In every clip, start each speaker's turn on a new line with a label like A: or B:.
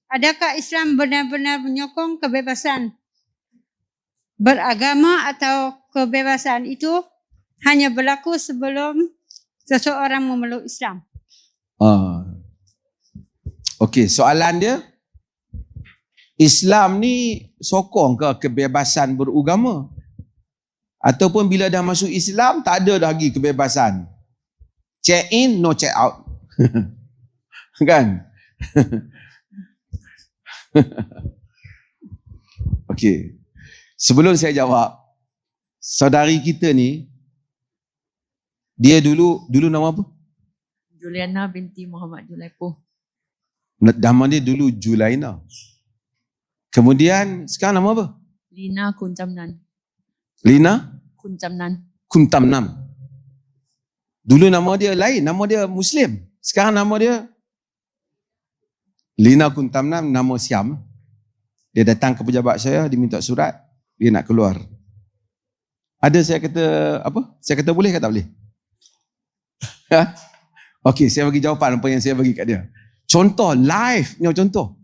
A: Adakah Islam benar-benar menyokong kebebasan beragama atau kebebasan itu hanya berlaku sebelum seseorang memeluk Islam?
B: Okey, soalan dia, Islam ni sokong ke kebebasan beragama? Ataupun bila dah masuk Islam, tak ada lagi kebebasan? Check in, no check out. Kan? Okey. Sebelum saya jawab, saudari kita ni, dia dulu nama apa?
C: Juliana binti Muhammad Julaipoh.
B: Nama dia dulu Julaina. Kemudian sekarang nama apa?
C: Lina Kuncamnan.
B: Lina
C: Kuncamnan.
B: Kuntamnam. Dulu nama dia lain, nama dia Muslim. Sekarang nama dia Lina Kuntamnam, nama Siam. Dia datang ke pejabat saya, dia minta surat, dia nak keluar. Ada saya kata apa? Saya kata boleh ke tak boleh? Okey, saya bagi jawapan apa yang saya bagi kat dia. Contoh live ni, contoh.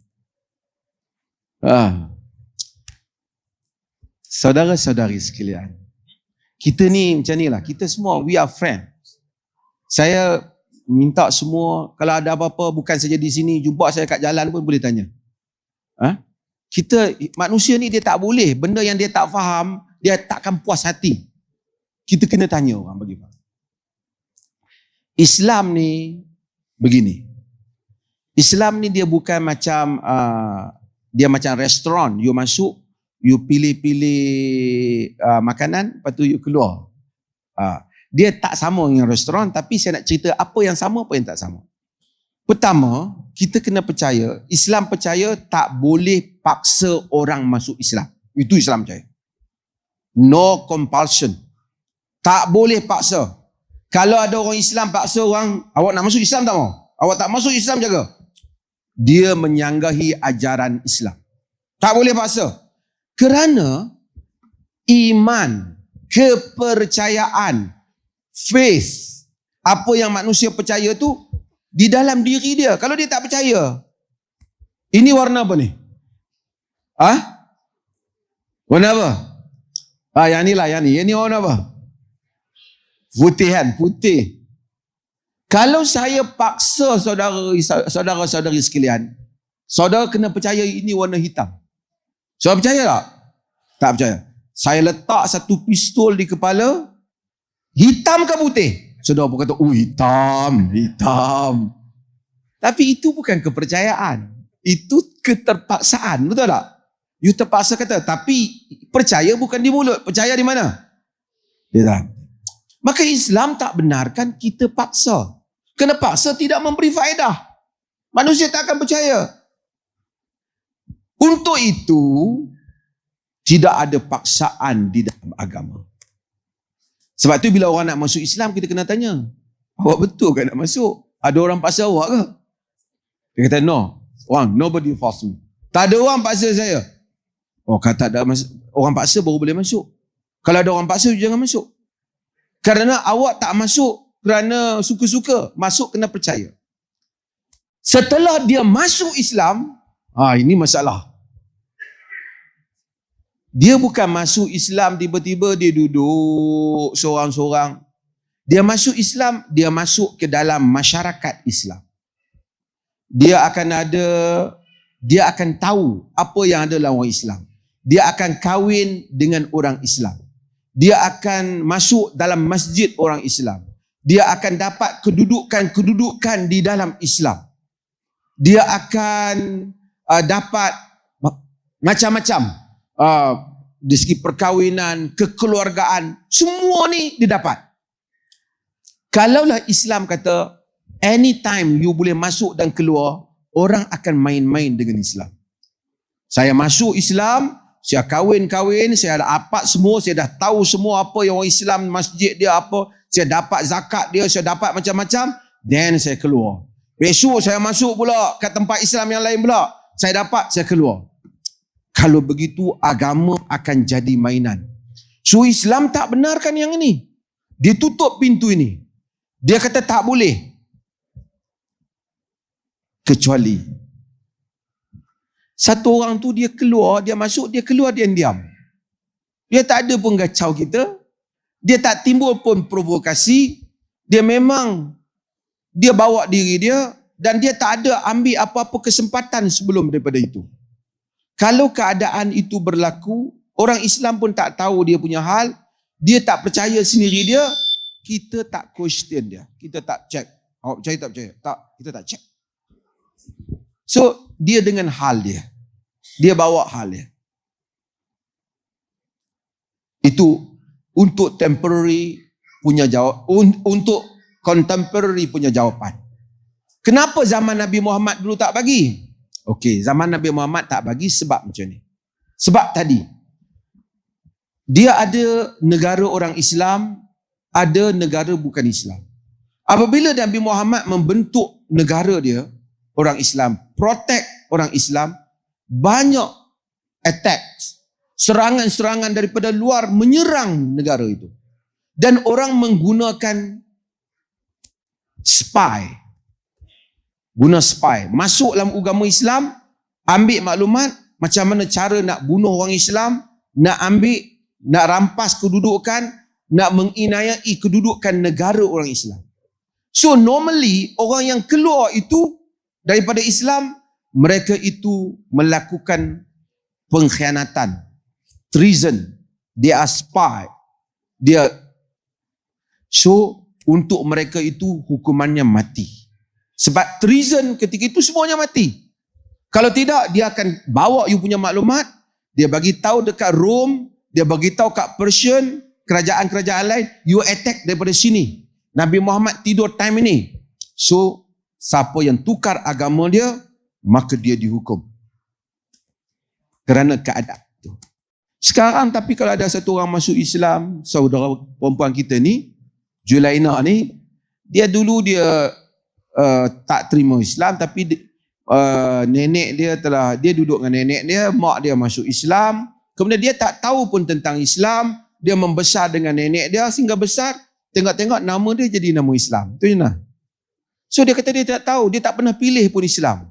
B: Saudara-saudari sekalian, kita ni macam ni lah, kita semua we are friends. Saya minta semua, kalau ada apa-apa bukan saja di sini, jumpa saya kat jalan pun boleh tanya. Kita manusia ni dia tak boleh, benda yang dia tak faham, dia takkan puas hati. Kita kena tanya orang bagaimana. Islam ni begini. Islam ni dia bukan macam dia macam restoran, you masuk, you pilih-pilih makanan, lepas tu you keluar. Dia tak sama dengan restoran, tapi saya nak cerita apa yang sama, apa yang tak sama. Pertama, kita kena percaya, Islam percaya tak boleh paksa orang masuk Islam. Itu Islam percaya. No compulsion. Tak boleh paksa. Kalau ada orang Islam paksa orang, awak nak masuk Islam tak mau? Awak tak masuk Islam jaga. Dia menyanggahi ajaran Islam. Tak boleh paksa. Kerana iman, kepercayaan, faith, apa yang manusia percaya tu di dalam diri dia. Kalau dia tak percaya, ini warna apa ni? Warna apa? Yang ni lah, yang ni. Yang ni warna apa? Putih kan? Putih. Kalau saya paksa saudara-saudari sekalian, saudara kena percaya ini warna hitam. Saudara percaya tak? Tak percaya. Saya letak satu pistol di kepala, hitam ke putih? Saudara pun kata, hitam, hitam. Tapi itu bukan kepercayaan. Itu keterpaksaan, betul tak? You terpaksa kata, tapi percaya bukan di mulut. Percaya di mana? Di dalam. Maka Islam tak benarkan kita paksa. Kena paksa tidak memberi faedah. Manusia tak akan percaya. Untuk itu, tidak ada paksaan di dalam agama. Sebab tu bila orang nak masuk Islam, kita kena tanya, awak betul ke nak masuk? Ada orang paksa awak ke? Dia kata, no. Nobody force me. Tak ada orang paksa saya. Oh, kata ada orang paksa baru boleh masuk. Kalau ada orang paksa, jangan masuk. Kerana awak tak masuk kerana suka-suka. Masuk kena percaya. Setelah dia masuk Islam, ini masalah. Dia bukan masuk Islam tiba-tiba dia duduk seorang-seorang. Dia masuk Islam, dia masuk ke dalam masyarakat Islam. Dia akan tahu apa yang ada dalam orang Islam. Dia akan kahwin dengan orang Islam. Dia akan masuk dalam masjid orang Islam. Dia akan dapat kedudukan di dalam Islam. Dia akan dapat macam-macam. Dari segi perkahwinan, kekeluargaan, semua ni dia dapat. Kalaulah Islam kata, anytime you boleh masuk dan keluar, orang akan main-main dengan Islam. Saya masuk Islam, saya kahwin-kahwin, saya ada apat semua, saya dah tahu semua apa yang orang Islam, masjid dia apa, saya dapat zakat dia, saya dapat macam-macam, then saya keluar. Besok saya masuk pula kat tempat Islam yang lain pula, saya dapat, saya keluar. Kalau begitu, agama akan jadi mainan. So Islam tak benarkan yang ini. Dia tutup pintu ini. Dia kata tak boleh. Kecuali Satu orang tu dia keluar, dia masuk, dia keluar, dia diam. Dia tak ada pun gacau kita. Dia tak timbul pun provokasi. Dia memang, dia bawa diri dia dan dia tak ada ambil apa-apa kesempatan sebelum daripada itu. Kalau keadaan itu berlaku, orang Islam pun tak tahu dia punya hal, dia tak percaya sendiri dia, kita tak question dia. Kita tak check. Awak percaya tak percaya? Tak, kita tak check. So, dia dengan hal dia. Dia bawa hal dia. Itu untuk temporary punya jawab, untuk contemporary punya jawapan. Kenapa zaman Nabi Muhammad dulu tak bagi? Okey, zaman Nabi Muhammad tak bagi sebab macam ni. Sebab tadi, dia ada negara orang Islam, ada negara bukan Islam. Apabila Nabi Muhammad membentuk negara dia, orang Islam, protect orang Islam, banyak attacks, serangan-serangan daripada luar menyerang negara itu. Dan orang menggunakan spy. Guna spy. Masuk dalam agama Islam, ambil maklumat macam mana cara nak bunuh orang Islam, nak ambil, nak rampas kedudukan, nak menginayai kedudukan negara orang Islam. So normally orang yang keluar itu daripada Islam, mereka itu melakukan pengkhianatan, treason, dia spy, dia, so untuk mereka itu hukumannya mati. Sebab treason ketika itu semuanya mati. Kalau tidak, dia akan bawa you punya maklumat, dia bagi tahu dekat Rome, dia bagi tahu kat Persian, kerajaan-kerajaan lain, you attack daripada sini. Nabi Muhammad tidur time ini. So, siapa yang tukar agama dia, maka dia dihukum. Kerana keadaan itu. Sekarang tapi kalau ada satu orang masuk Islam, saudara perempuan kita ni, Julaina ni, dia dulu dia tak terima Islam, tapi nenek dia duduk dengan nenek dia, mak dia masuk Islam, kemudian dia tak tahu pun tentang Islam, dia membesar dengan nenek dia sehingga besar, tengok-tengok nama dia jadi nama Islam. Itu je lah. So dia kata dia tak tahu, dia tak pernah pilih pun Islam.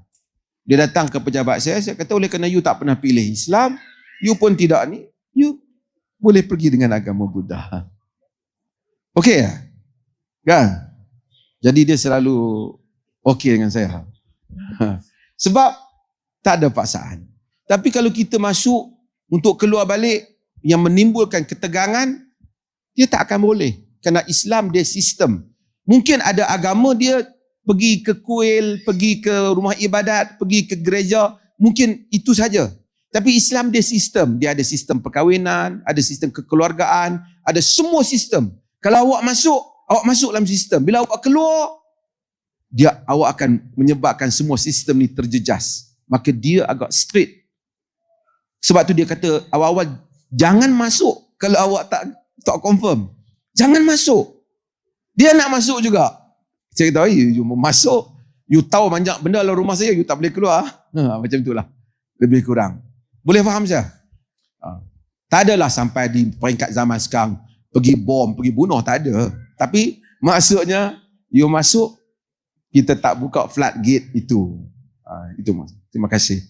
B: Dia datang ke pejabat saya kata oleh kerana you tak pernah pilih Islam, you pun tidak ni, you boleh pergi dengan agama Buddha. Okey tak? Kan? Jadi dia selalu okey dengan saya. Sebab tak ada paksaan. Tapi kalau kita masuk untuk keluar balik yang menimbulkan ketegangan, dia tak akan boleh. Kerana Islam dia sistem. Mungkin ada agama dia pergi ke kuil, pergi ke rumah ibadat, pergi ke gereja, mungkin itu saja. Tapi Islam dia sistem. Dia ada sistem perkahwinan, ada sistem kekeluargaan, ada semua sistem. Kalau awak masuk dalam sistem. Bila awak keluar, awak akan menyebabkan semua sistem ni terjejas. Maka dia agak straight. Sebab tu dia kata awal-awal jangan masuk kalau awak tak confirm. Jangan masuk. Dia nak masuk juga. Saya kata, you masuk, you tahu banyak benda dalam rumah saya, you tak boleh keluar. Macam itulah. Lebih kurang. Boleh faham saya? Tak adalah sampai di peringkat zaman sekarang, pergi bom, pergi bunuh, tak ada. Tapi maksudnya, you masuk, kita tak buka floodgate itu. Itu mas. Terima kasih.